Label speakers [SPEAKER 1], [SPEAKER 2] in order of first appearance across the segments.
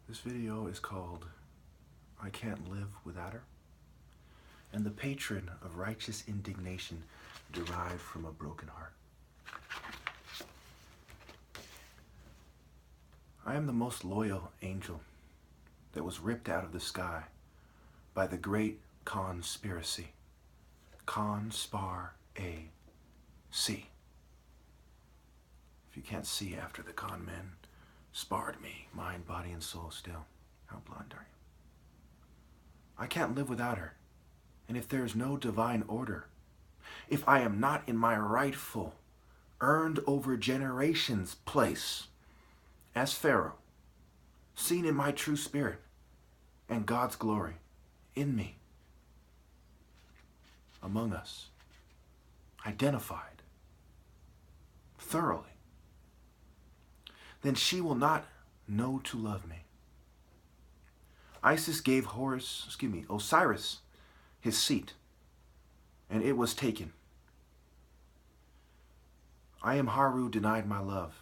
[SPEAKER 1] This video is called I Can't Live Without Her, and the patron of righteous indignation derived from a broken heart. I am the most loyal angel that was ripped out of the sky by the great conspiracy. Conspar-A-C. If you can't see after the con men sparred me, mind, body, and soul still, how blind are you? I can't live without her. And if there is no divine order, if I am not in my rightful, earned over generations place as Pharaoh, seen in my true spirit and God's glory in me, among us, identified thoroughly, then she will not know to love me. Isis gave Osiris his seat, and it was taken. I am Haru denied my love.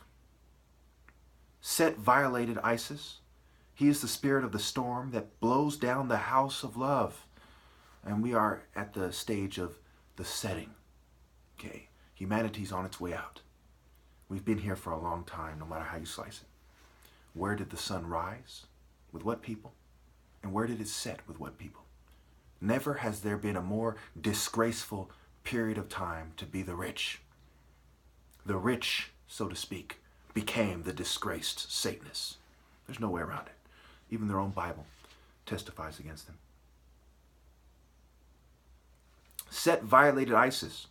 [SPEAKER 1] Set violated Isis. He is the spirit of the storm that blows down the house of love. And we are at the stage of the setting. Okay, humanity's on its way out. We've been here for a long time, no matter how you slice it. Where did the sun rise? With what people? And where did it set with what people? Never has there been a more disgraceful period of time to be the rich. The rich, so to speak, became the disgraced Satanists. There's no way around it. Even their own Bible testifies against them. Set violated Isis.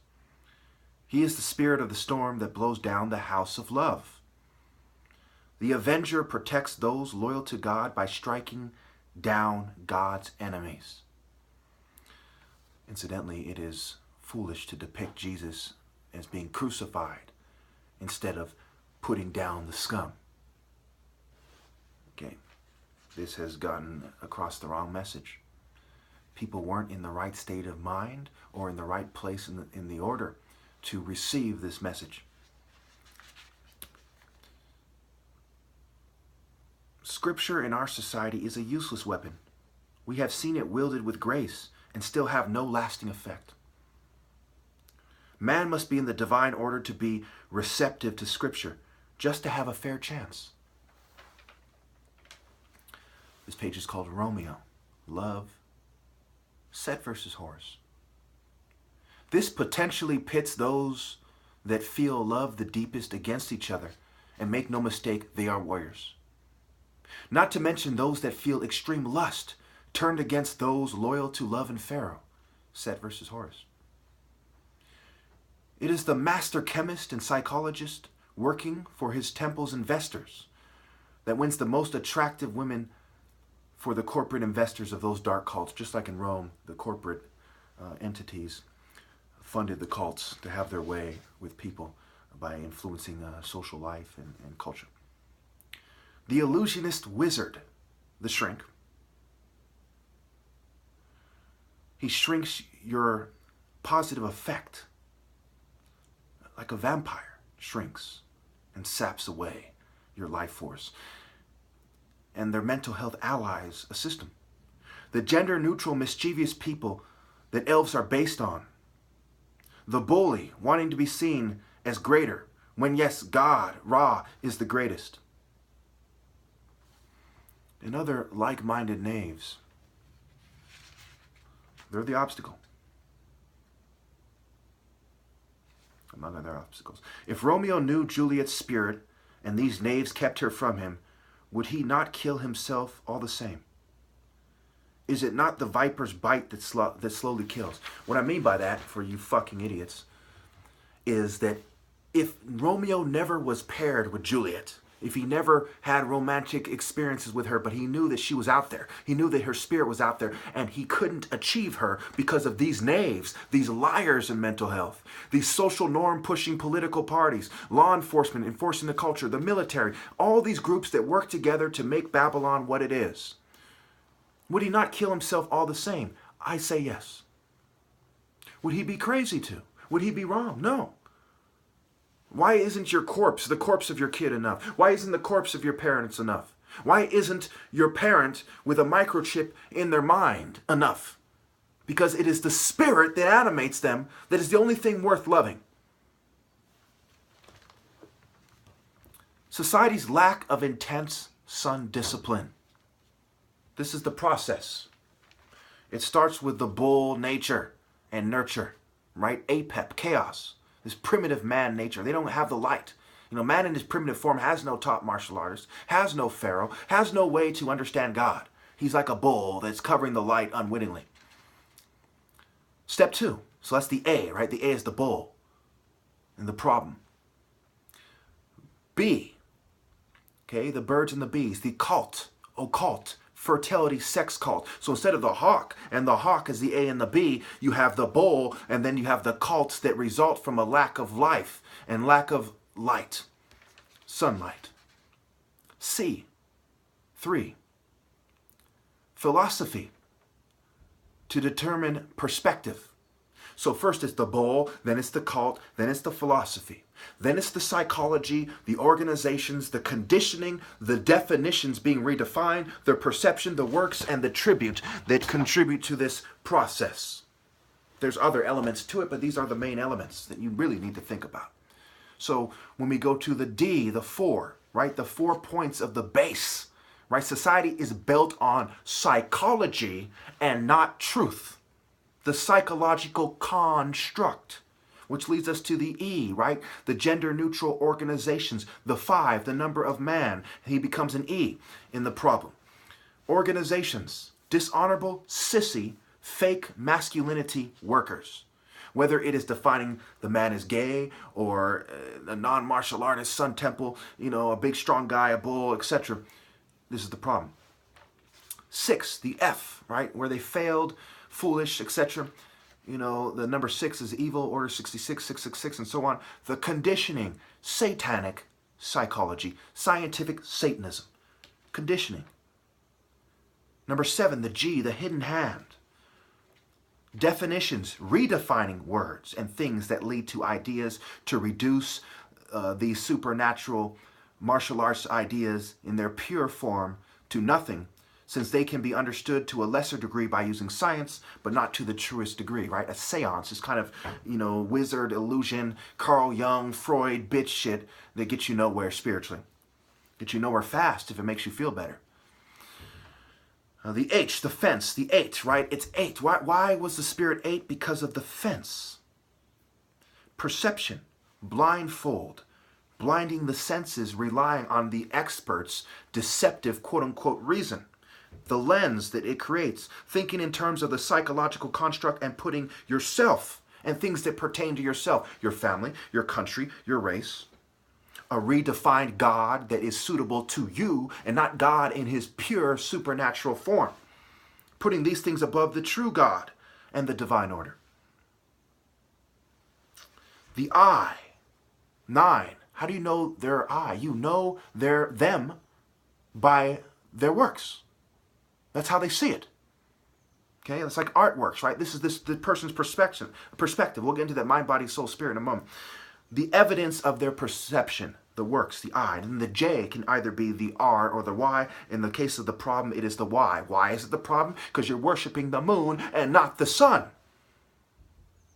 [SPEAKER 1] He is the spirit of the storm that blows down the house of love. The avenger protects those loyal to God by striking down God's enemies. Incidentally, it is foolish to depict Jesus as being crucified instead of putting down the scum. Okay, this has gotten across the wrong message. People weren't in the right state of mind or in the right place in the order to receive this message. Scripture in our society is a useless weapon. We have seen it wielded with grace and still have no lasting effect. Man must be in the divine order to be receptive to Scripture, just to have a fair chance. This page is called Romeo, Love, Set versus Horus. This potentially pits those that feel love the deepest against each other, and make no mistake, they are warriors. Not to mention those that feel extreme lust turned against those loyal to love and Pharaoh, Set versus Horus. It is the master chemist and psychologist working for his temple's investors that wins the most attractive women for the corporate investors of those dark cults. Just like in Rome, the corporate entities funded the cults to have their way with people by influencing social life and culture. The illusionist wizard, the shrink, he shrinks your positive effect like a vampire shrinks and saps away your life force. And their mental health allies assist them. The gender-neutral, mischievous people that elves are based on. The bully wanting to be seen as greater, when yes, God, Ra, is the greatest. And other like-minded knaves. They're the obstacle. Among other obstacles. If Romeo knew Juliet's spirit and these knaves kept her from him, would he not kill himself all the same? Is it not the viper's bite that slowly kills? What I mean by that, for you fucking idiots, is that if Romeo never was paired with Juliet, if he never had romantic experiences with her, but he knew that she was out there, he knew that her spirit was out there, and he couldn't achieve her because of these knaves, these liars in mental health, these social norm pushing political parties, law enforcement enforcing the culture, the military, all these groups that work together to make Babylon what it is. Would he not kill himself all the same? I say yes. Would he be crazy to? Would he be wrong? No. Why isn't your corpse, the corpse of your kid, enough? Why isn't the corpse of your parents enough? Why isn't your parent with a microchip in their mind enough? Because it is the spirit that animates them that is the only thing worth loving. Society's lack of intense son discipline. This is the process. It starts with the bull nature and nurture, right? Apep, chaos, this primitive man nature. They don't have the light. Man in his primitive form has no top martial artist, has no pharaoh, has no way to understand God. He's like a bull that's covering the light unwittingly. Step 2. So that's the A, right? The A is the bull and the problem. B, okay, the birds and the bees, the cult, occult, fertility, sex cult. So instead of the hawk, and the hawk is the A and the B, you have the bull, and then you have the cults that result from a lack of life and lack of light, sunlight. C, 3, philosophy, to determine perspective. So first it's the bull, then it's the cult, then it's the philosophy. Then it's the psychology, the organizations, the conditioning, the definitions being redefined, the perception, the works, and the tribute that contribute to this process. There's other elements to it, but these are the main elements that you really need to think about. So when we go to the D, the 4, right? The 4 points of the base, right? Society is built on psychology and not truth. The psychological construct, which leads us to the E, right? The gender-neutral organizations, the 5, the number of man. He becomes an E in the problem. Organizations, dishonorable, sissy, fake masculinity workers. Whether it is defining the man as gay or a non-martial artist, Sun Temple, a big strong guy, a bull, etc. This is the problem. 6, the F, right? Where they failed, foolish, etc. The number 6 is evil, order 66, 666, and so on. The conditioning, satanic psychology, scientific Satanism, conditioning. Number 7, the G, the hidden hand. Definitions, redefining words and things that lead to ideas to reduce these supernatural martial arts ideas in their pure form to nothing, since they can be understood to a lesser degree by using science, but not to the truest degree, right? A seance is kind of, wizard, illusion, Carl Jung, Freud, bitch shit that gets you nowhere spiritually. Get you nowhere fast if it makes you feel better. The H, the fence, the 8, right? It's 8. Why was the spirit 8? Because of the fence. Perception, blindfold, blinding the senses, relying on the experts' deceptive quote-unquote reason. The lens that it creates, thinking in terms of the psychological construct and putting yourself and things that pertain to yourself, your family, your country, your race. A redefined God that is suitable to you and not God in his pure supernatural form. Putting these things above the true God and the divine order. The I, 9. How do you know their I? You know them by their works. That's how they see it. Okay, it's like artworks, right? This is the person's perspective. We'll get into that mind, body, soul, spirit in a moment. The evidence of their perception, the works, the I. And the J can either be the R or the Y. In the case of the problem, it is the Y. Why is it the problem? Because you're worshiping the moon and not the sun.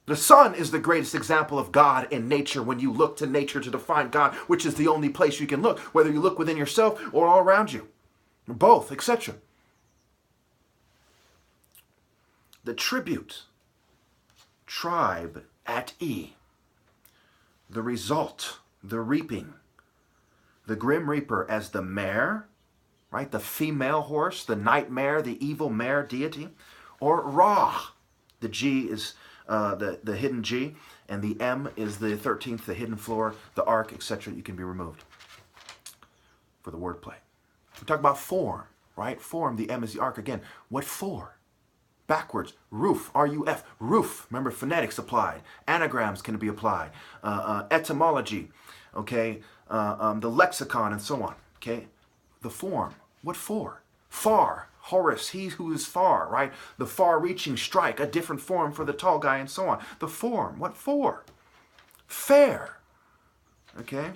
[SPEAKER 1] The sun is the greatest example of God in nature when you look to nature to define God, which is the only place you can look, whether you look within yourself or all around you, or both, etc. The tribute, tribe at E. The result, the reaping. The Grim Reaper as the mare, right? The female horse, the nightmare, the evil mare deity. Or Ra. The G is the hidden G, and the M is the 13th, the hidden floor, the ark, etc. You can be removed for the wordplay. We talk about form, right? Form, the M is the ark again. What for? Backwards, roof, R-U-F, roof. Remember, phonetics applied. Anagrams can be applied. Etymology, okay? The lexicon and so on, okay? The form, what for? Far, Horus, he who is far, right? The far-reaching strike, a different form for the tall guy and so on. The form, what for? Fair, okay?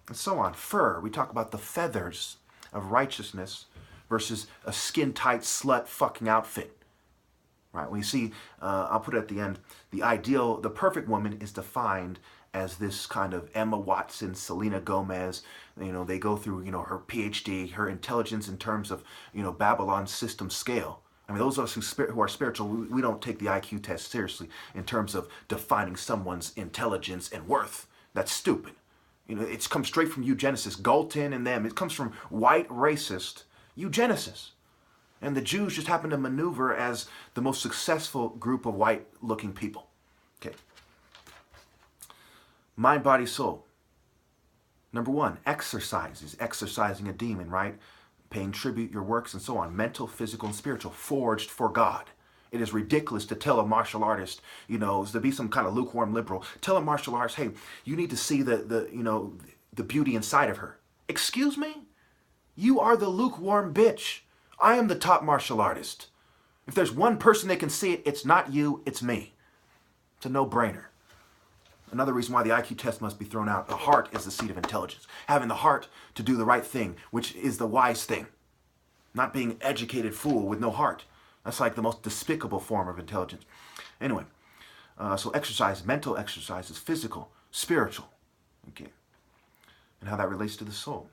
[SPEAKER 1] And so on. Fur, we talk about the feathers of righteousness versus a skin-tight slut fucking outfit. Right? We see, I'll put it at the end, the perfect woman is defined as this kind of Emma Watson, Selena Gomez. They go through, her PhD, her intelligence in terms of, Babylon system scale. I mean, those of us who are spiritual, we don't take the IQ test seriously in terms of defining someone's intelligence and worth. That's stupid. It's come straight from eugenicists, Galton and them. It comes from white racist eugenicists. And the Jews just happen to maneuver as the most successful group of white-looking people. Okay. Mind, body, soul. Number 1, exercise is exercising a demon, right? Paying tribute, your works, and so on. Mental, physical, and spiritual. Forged for God. It is ridiculous to tell a martial artist, to be some kind of lukewarm liberal. Tell a martial artist, hey, you need to see the beauty inside of her. Excuse me? You are the lukewarm bitch. I am the top martial artist. If there's one person that can see it, it's not you, it's me. It's a no-brainer. Another reason why the IQ test must be thrown out. The heart is the seat of intelligence. Having the heart to do the right thing, which is the wise thing. Not being an educated fool with no heart. That's like the most despicable form of intelligence. Anyway, so exercise, mental exercise is physical, spiritual. Okay. And how that relates to the soul.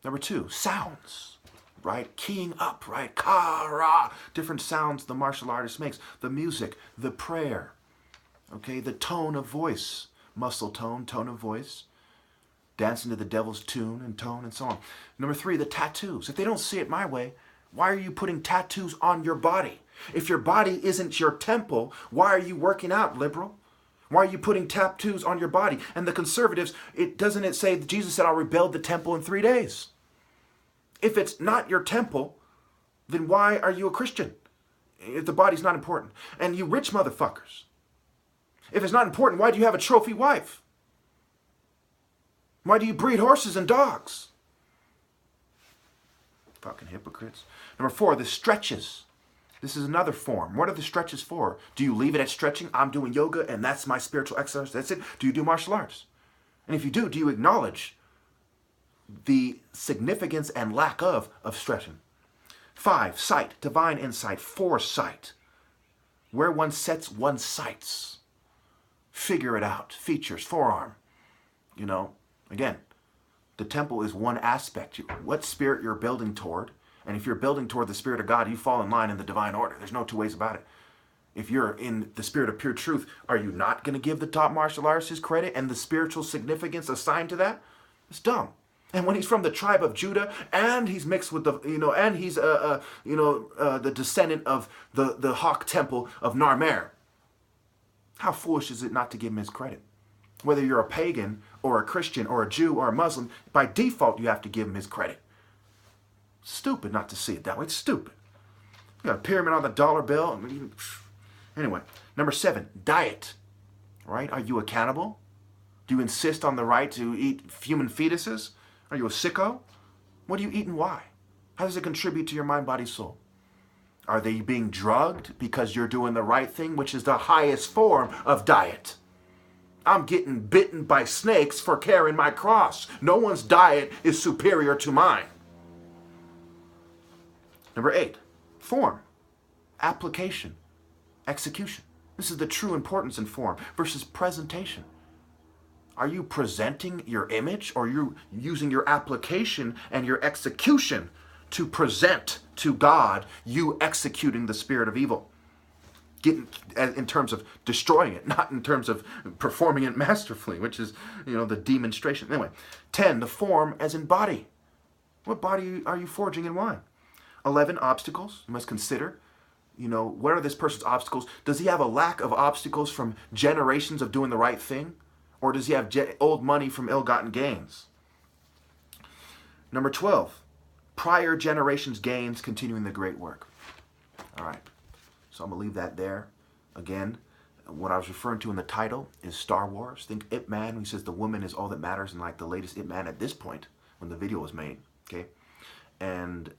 [SPEAKER 1] Number 2, sounds. Right? Keying up, right? Ka-ra. Different sounds the martial artist makes. The music, the prayer. Okay? The tone of voice. Muscle tone, tone of voice. Dancing to the devil's tune and tone and so on. Number 3, the tattoos. If they don't see it my way, why are you putting tattoos on your body? If your body isn't your temple, why are you working out, liberal? Why are you putting tattoos on your body? And the conservatives, doesn't it say that Jesus said, I'll rebuild the temple in 3 days? If it's not your temple, then why are you a Christian? If the body's not important. And you rich motherfuckers, if it's not important, why do you have a trophy wife? Why do you breed horses and dogs? Fucking hypocrites. Number 4, the stretches. This is another form. What are the stretches for? Do you leave it at stretching? I'm doing yoga and that's my spiritual exercise. That's it. Do you do martial arts? And if you do you acknowledge the significance and lack of stretching? 5, sight, divine insight, foresight. Where one sets one's sights. Figure it out. Features, forearm. Again, the temple is one aspect. What spirit you're building toward. And if you're building toward the Spirit of God, you fall in line in the divine order. There's no two ways about it. If you're in the spirit of pure truth, are you not going to give the top martial artist his credit and the spiritual significance assigned to that? It's dumb. And when he's from the tribe of Judah, and he's mixed with and he's the descendant of the Hawk Temple of Narmer, how foolish is it not to give him his credit? Whether you're a pagan or a Christian or a Jew or a Muslim, by default you have to give him his credit. Stupid not to see it that way. It's stupid. You got a pyramid on the dollar bill. Anyway, number 7, diet. Right? Are you a cannibal? Do you insist on the right to eat human fetuses? Are you a sicko? What do you eat and why? How does it contribute to your mind, body, soul? Are they being drugged because you're doing the right thing, which is the highest form of diet? I'm getting bitten by snakes for carrying my cross. No one's diet is superior to mine. Number 8, form, application, execution. This is the true importance in form versus presentation. Are you presenting your image, or are you using your application and your execution to present to God you executing the spirit of evil? In terms of destroying it, not in terms of performing it masterfully, which is, the demonstration. Anyway, 10, the form as in body. What body are you forging and why? 11, obstacles. You must consider, what are this person's obstacles? Does he have a lack of obstacles from generations of doing the right thing? Or does he have old money from ill-gotten gains? Number 12, prior generations' gains continuing the great work. All right, so I'm going to leave that there. Again, what I was referring to in the title is Star Wars. Think Ip Man, when he says the woman is all that matters, and like the latest Ip Man at this point, when the video was made, okay? And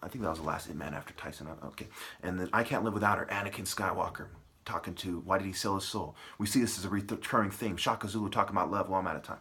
[SPEAKER 1] I think that was the last Ip Man after Tyson, okay. And then I Can't Live Without Her, Anakin Skywalker, talking to why did he sell his soul? We see this as a recurring theme. Shaka Zulu talking about love. Well, I'm out of time.